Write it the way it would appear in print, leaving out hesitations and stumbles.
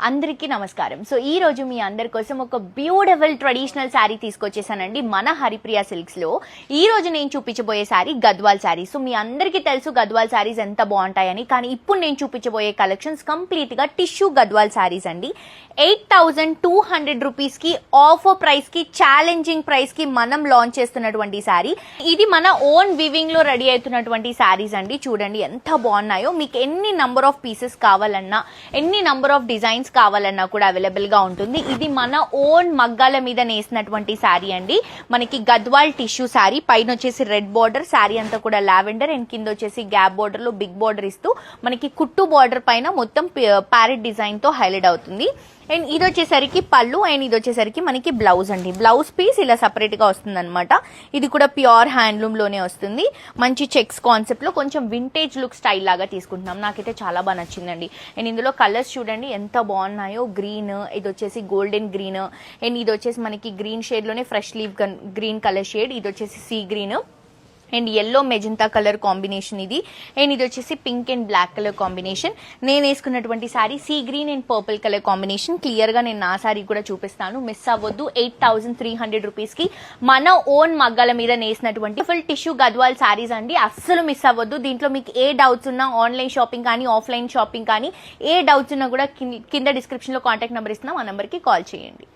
అందరికీ నమస్కారం. సో ఈ రోజు మీ అందరి కోసం ఒక బ్యూటిఫుల్ ట్రెడిషనల్ శారీ తీసుకొచ్చేసానండి మన హరిప్రియ సిల్క్స్ లో. ఈ రోజు నేను చూపించబోయే శారీ గద్వాల్ శారీ. సో మీ అందరికీ తెలుసు గద్వాల్ శారీస్ ఎంత బాగుంటాయని, కానీ ఇప్పుడు నేను చూపించబోయే కలెక్షన్స్ కంప్లీట్ గా టిష్యూ గద్వాల్ శారీస్ అండి. 8,200 రూపీస్ కి ఆఫర్ ప్రైస్ కి, ఛాలెంజింగ్ ప్రైస్ కి మనం లాంచ్ చేస్తున్నటువంటి శారీ. ఇది మన ఓన్ వివింగ్ లో రెడీ అవుతున్నటువంటి శారీస్ అండి. చూడండి ఎంత బాగున్నాయో. మీకు ఎన్ని నంబర్ ఆఫ్ పీసెస్ కావాలన్నా, ఎన్ని నంబర్ ఆఫ్ డిజైన్స్ కావాలన్నా కూడా అవైలబుల్ గా ఉంటుంది. ఇది మన ఓన్ మగ్గాల మీద నేసినటువంటి శారీ అండి. మనకి గద్వాల్ టిష్యూ శారీ. పైన వచ్చేసి రెడ్ బార్డర్, శారీ అంతా కూడా లావెండర్, అండ్ కింద వచ్చేసి గ్యాప్ బార్డర్ లో బిగ్ బార్డర్ ఇస్తూ మనకి కుట్టు బార్డర్ పైన మొత్తం ప్యారెట్ డిజైన్ తో హైలైట్ అవుతుంది. అండ్ ఇది వచ్చేసరికి పళ్ళు, అండ్ ఇది వచ్చేసరికి మనకి బ్లౌజ్ అండి. బ్లౌజ్ పీస్ ఇలా సపరేట్ గా వస్తుంది అనమాట. ఇది కూడా ప్యూర్ హ్యాండ్లూమ్ లోనే వస్తుంది. మంచి చెక్స్ కాన్సెప్ట్ లో కొంచెం వింటేజ్ లుక్ స్టైల్ లాగా తీసుకుంటున్నాం. నాకైతే చాలా బాగా నచ్చిందండి. అండ్ ఇందులో కలర్స్ చూడండి ఎంత బాగున్నాయో. గ్రీన్, ఇది వచ్చేసి గోల్డెన్ గ్రీన్, అండ్ ఇది వచ్చేసి మనకి గ్రీన్ షేడ్ లోనే fresh leaf green colour shade, ఇది వచ్చేసి sea green and yellow magenta colour combination ఇది. అండ్ ఇది వచ్చేసి pink and black colour combination. నేను వేసుకున్నటువంటి sari sea green and purple colour combination. Clear గా నేను నా శారీ కూడా చూపిస్తాను, మిస్ అవ్వద్దు. 8,300 రూపీస్ కి మన ఓన్ మగ్గాల మీద నేసినటువంటి ఫుల్ టిష్యూ గద్వాల్ శారీస్ అండి. అస్సలు మిస్ అవ్వద్దు. దీంట్లో మీకు ఏ డౌట్స్ ఉన్నా, ఆన్లైన్ షాపింగ్ కానీ ఆఫ్లైన్ షాపింగ్ కానీ ఏ డౌట్స్ ఉన్నా కూడా కింద డిస్క్రిప్షన్ లో కాంటాక్ట్ నెంబర్ ఇస్తున్నాం, ఆ నెంబర్ కి కాల్ చేయండి.